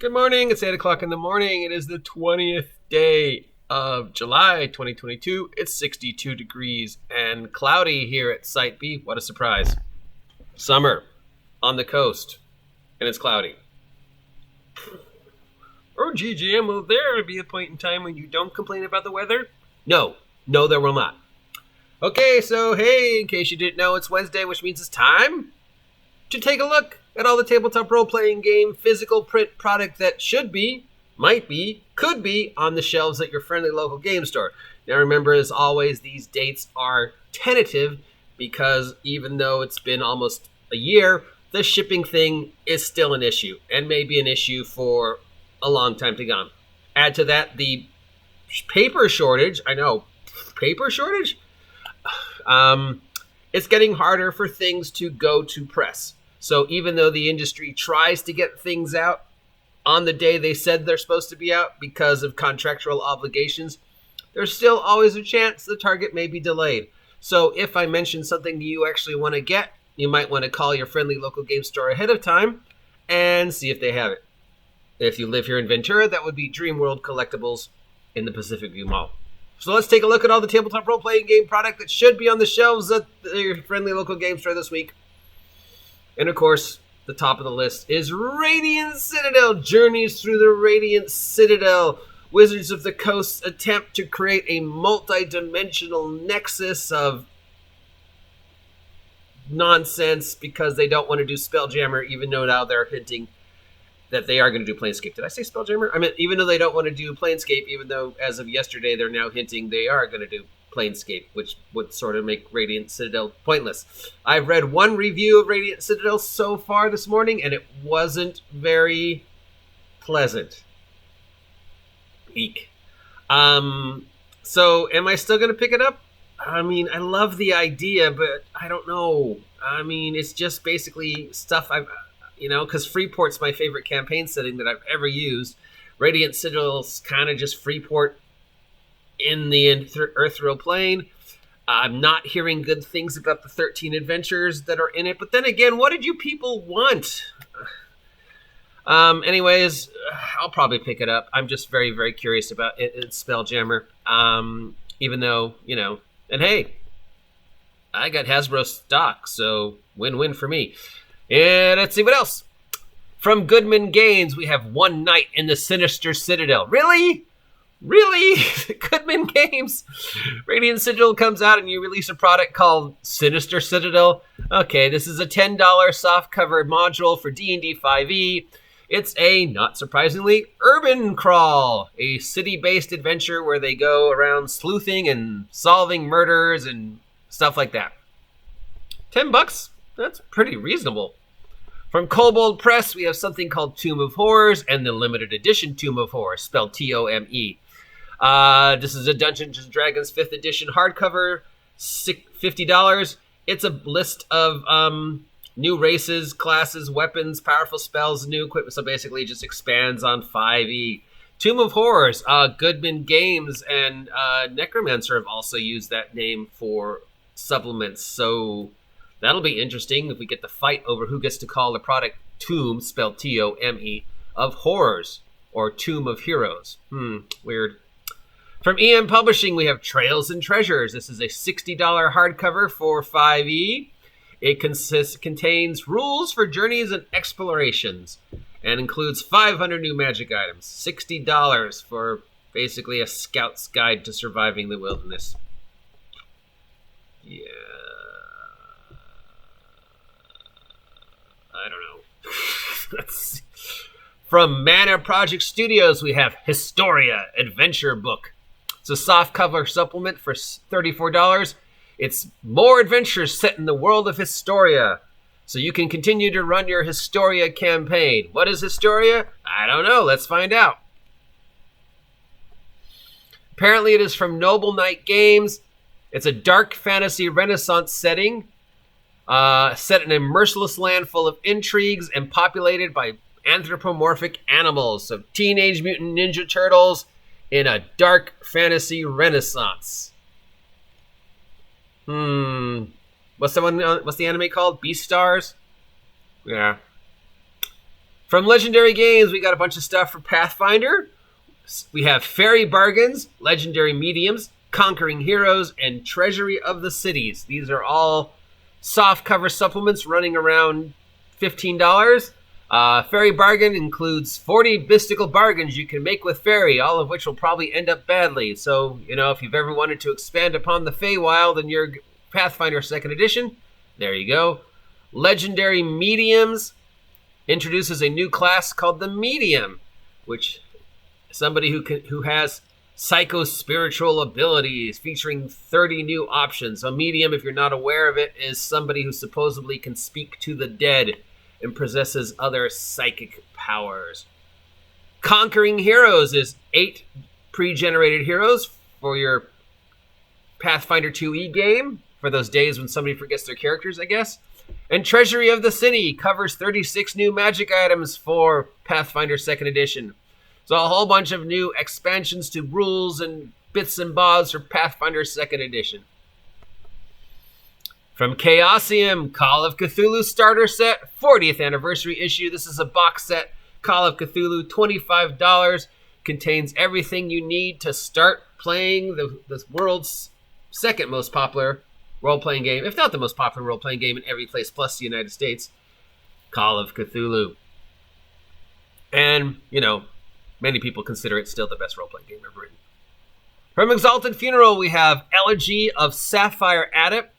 Good morning. It's 8 o'clock in the morning. It is the 20th day of July 2022. It's 62 degrees and cloudy here at Site B. What a surprise. Summer on the coast, and it's cloudy. Oh, GGM, will there be a point in time when you don't complain about the weather? No, there will not. Okay, so hey, in case you didn't know, it's Wednesday, which means it's time to take a look at all the tabletop role-playing game physical print product that should be, might be, could be on the shelves at your friendly local game store. Now remember, as always, these dates are tentative because even though it's been almost a year, the shipping thing is still an issue and may be an issue for a long time to come. Add to that the paper shortage. I know, paper shortage? It's getting harder for things to go to press. So even though the industry tries to get things out on the day they said they're supposed to be out because of contractual obligations, there's still always a chance the target may be delayed. So if I mention something you actually want to get, you might want to call your friendly local game store ahead of time and see if they have it. If you live here in Ventura, that would be Dream World Collectibles in the Pacific View Mall. So let's take a look at all the tabletop role-playing game product that should be on the shelves at your friendly local game store this week. And of course, the top of the list is Radiant Citadel. Journeys through the Radiant Citadel. Wizards of the Coast's attempt to create a multi-dimensional nexus of nonsense because they don't want to do Spelljammer, even though now they're hinting that they are going to do Planescape. Did I say Spelljammer? I mean, even though they don't want to do Planescape, even though as of yesterday they're now hinting they are going to do Planescape, which would sort of make Radiant Citadel pointless. I've read one review of Radiant Citadel so far this morning, and it wasn't very pleasant. Eek. So am I still going to pick it up? I mean, I love the idea, but I don't know. I mean, it's just basically stuff I've... because Freeport's my favorite campaign setting that I've ever used. Radiant Citadel's kind of just Freeport in the Earthreal plane. I'm not hearing good things about the 13 adventures that are in it. But then again, what did you people want? Anyways, I'll probably pick it up. I'm just very, very curious about it. It's Spelljammer. Even though, and hey, I got Hasbro stock, so win-win for me. And let's see what else. From Goodman Games, we have One Night in the Sinister Citadel. Really? Goodman Games. Radiant Citadel comes out and you release a product called Sinister Citadel. Okay, this is a $10 softcover module for D&D 5e. It's a, not surprisingly, urban crawl. A city-based adventure where they go around sleuthing and solving murders and stuff like that. $10? That's pretty reasonable. From Kobold Press, we have something called Tomb of Horrors and the limited edition Tomb of Horrors, spelled T-O-M-E. This is a Dungeons & Dragons 5th edition hardcover, $50. It's a list of new races, classes, weapons, powerful spells, new equipment. So basically it just expands on 5e. Tomb of Horrors, Goodman Games and Necromancer have also used that name for supplements. So that'll be interesting if we get the fight over who gets to call the product Tomb, spelled T-O-M-E, of Horrors, or Tomb of Heroes. Weird. From EM Publishing, we have Trails and Treasures. This is a $60 hardcover for 5e. It contains rules for journeys and explorations and includes 500 new magic items. $60 for basically a scout's guide to surviving the wilderness. Yeah. I don't know. Let's see. From Mana Project Studios, we have Historia Adventure Book. It's a softcover supplement for $34. It's more adventures set in the world of Historia, so you can continue to run your Historia campaign. What is Historia? I don't know. Let's find out. Apparently, it is from Noble Knight Games. It's a dark fantasy Renaissance setting. Set in a merciless land full of intrigues and populated by anthropomorphic animals. So Teenage Mutant Ninja Turtles in a dark fantasy Renaissance. What's the anime called? Beastars? Yeah. From Legendary Games, we got a bunch of stuff for Pathfinder. We have Fairy Bargains, Legendary Mediums, Conquering Heroes, and Treasury of the Cities. These are all softcover supplements running around $15. Fairy Bargain includes 40 mystical bargains you can make with Fairy, all of which will probably end up badly. So, if you've ever wanted to expand upon the Feywild in your Pathfinder 2nd Edition, there you go. Legendary Mediums introduces a new class called the Medium, which is somebody who has psycho-spiritual abilities, featuring 30 new options. A medium, if you're not aware of it, is somebody who supposedly can speak to the dead and possesses other psychic powers. Conquering Heroes is 8 pre-generated heroes for your Pathfinder 2e game, for those days when somebody forgets their characters, I guess. And Treasury of the City covers 36 new magic items for Pathfinder 2nd Edition. So a whole bunch of new expansions to rules and bits and bobs for Pathfinder 2nd Edition. From Chaosium, Call of Cthulhu Starter Set, 40th Anniversary Issue. This is a box set. Call of Cthulhu, $25. Contains everything you need to start playing the world's second most popular role-playing game, if not the most popular role-playing game in every place plus the United States, Call of Cthulhu. And, many people consider it still the best role-playing game ever written. From Exalted Funeral, we have Elegy of Sapphire Adept,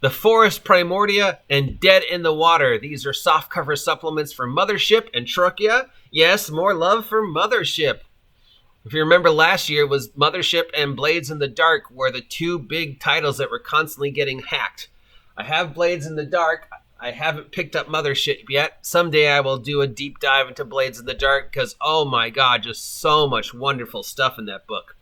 The Forest Primordia, and Dead in the Water. These are softcover supplements for Mothership and Trokia. Yes, more love for Mothership. If you remember, last year was Mothership and Blades in the Dark were the two big titles that were constantly getting hacked. I have Blades in the Dark. I haven't picked up Mothership yet. Someday I will do a deep dive into Blades in the Dark because, oh my god, just so much wonderful stuff in that book.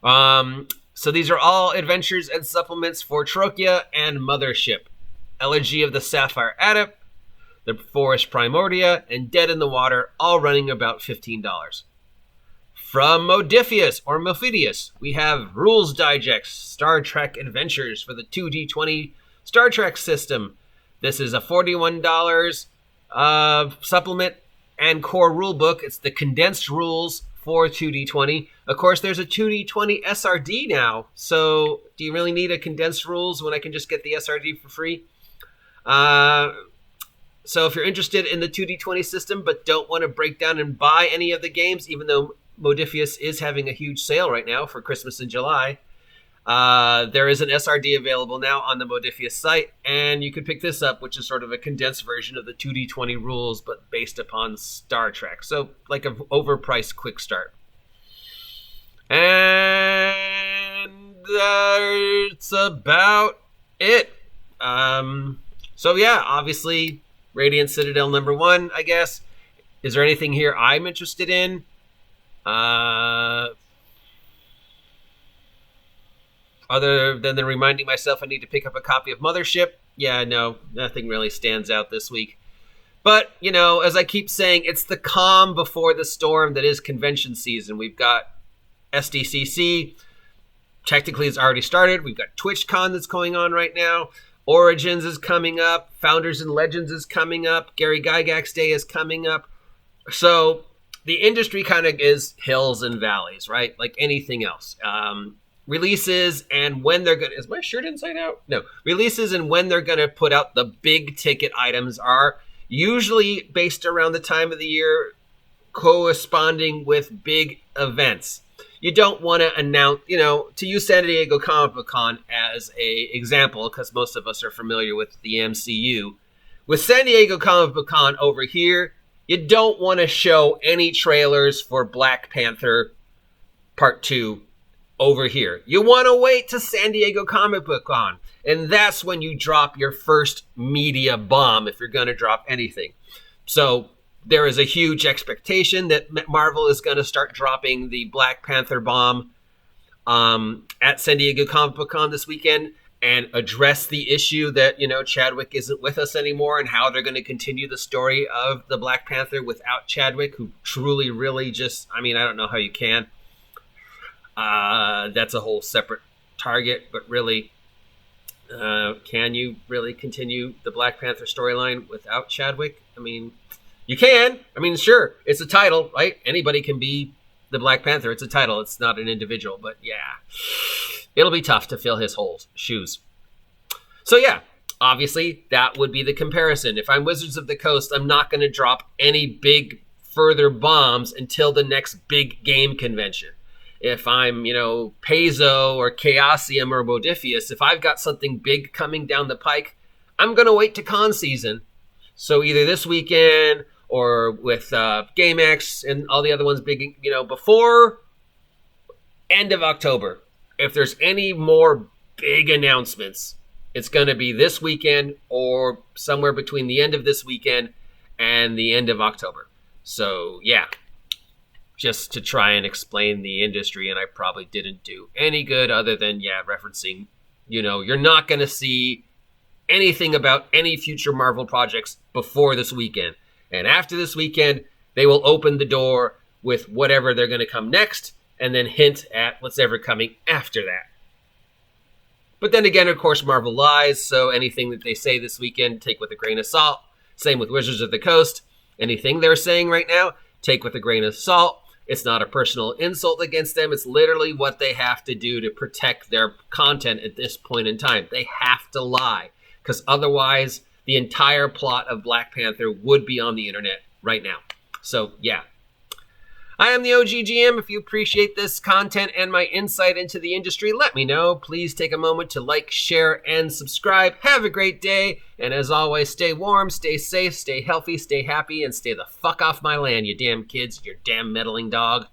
So these are all adventures and supplements for Trokia and Mothership. Elegy of the Sapphire Adept, The Forest Primordia, and Dead in the Water, all running about $15. From Modifius, or Mophidius, we have Rules Digest, Star Trek Adventures for the 2D20 Star Trek system. This is a $41 supplement and core rulebook. It's the condensed rules for 2D20. Of course, there's a 2D20 SRD now, so do you really need a condensed rules when I can just get the SRD for free? So if you're interested in the 2D20 system but don't want to break down and buy any of the games, even though Modifius is having a huge sale right now for Christmas in July, there is an SRD available now on the Modifius site, and you can pick this up, which is sort of a condensed version of the 2D20 rules, but based upon Star Trek. So like an overpriced quick start. And that's about it. So yeah, obviously Radiant Citadel #1, I guess. Is there anything here I'm interested in? Other than reminding myself I need to pick up a copy of Mothership. Yeah, no, nothing really stands out this week. But, as I keep saying, it's the calm before the storm that is convention season. We've got SDCC. Technically, it's already started. We've got TwitchCon that's going on right now. Origins is coming up. Founders and Legends is coming up. Gary Gygax Day is coming up. So the industry kind of is hills and valleys, right? Like anything else. Releases and when they're going to... Is my shirt inside out? No. Releases and when they're going to put out the big ticket items are usually based around the time of the year corresponding with big events. You don't want to announce, to use San Diego Comic Book Con as a example, because most of us are familiar with the MCU. With San Diego Comic Book Con over here, you don't want to show any trailers for Black Panther Part 2 over here. You want to wait to San Diego Comic Book Con, and that's when you drop your first media bomb if you're going to drop anything. So there is a huge expectation that Marvel is going to start dropping the Black Panther bomb at San Diego Comic Book Con this weekend and address the issue that, Chadwick isn't with us anymore and how they're going to continue the story of the Black Panther without Chadwick, who truly, really just, I don't know how you can. That's a whole separate target, but really, can you really continue the Black Panther storyline without Chadwick? You can. I mean, sure, it's a title, right? Anybody can be the Black Panther. It's a title. It's not an individual. But yeah, it'll be tough to fill his shoes. So yeah, obviously, that would be the comparison. If I'm Wizards of the Coast, I'm not going to drop any big further bombs until the next big game convention. If I'm, Paizo or Chaosium or Modifius, if I've got something big coming down the pike, I'm going to wait to con season. So either this weekend or with GameX and all the other ones big, before end of October. If there's any more big announcements, it's going to be this weekend or somewhere between the end of this weekend and the end of October. So, yeah, just to try and explain the industry, and I probably didn't do any good other than, referencing, you're not going to see anything about any future Marvel projects before this weekend. And after this weekend, they will open the door with whatever they're going to come next and then hint at what's ever coming after that. But then again, of course, Marvel lies, so anything that they say this weekend, take with a grain of salt. Same with Wizards of the Coast. Anything they're saying right now, take with a grain of salt. It's not a personal insult against them. It's literally what they have to do to protect their content at this point in time. They have to lie, because otherwise the entire plot of Black Panther would be on the internet right now. So, yeah. I am the OGGM. If you appreciate this content and my insight into the industry, let me know. Please take a moment to like, share, and subscribe. Have a great day. And as always, stay warm, stay safe, stay healthy, stay happy, and stay the fuck off my land, you damn kids, you damn meddling dog.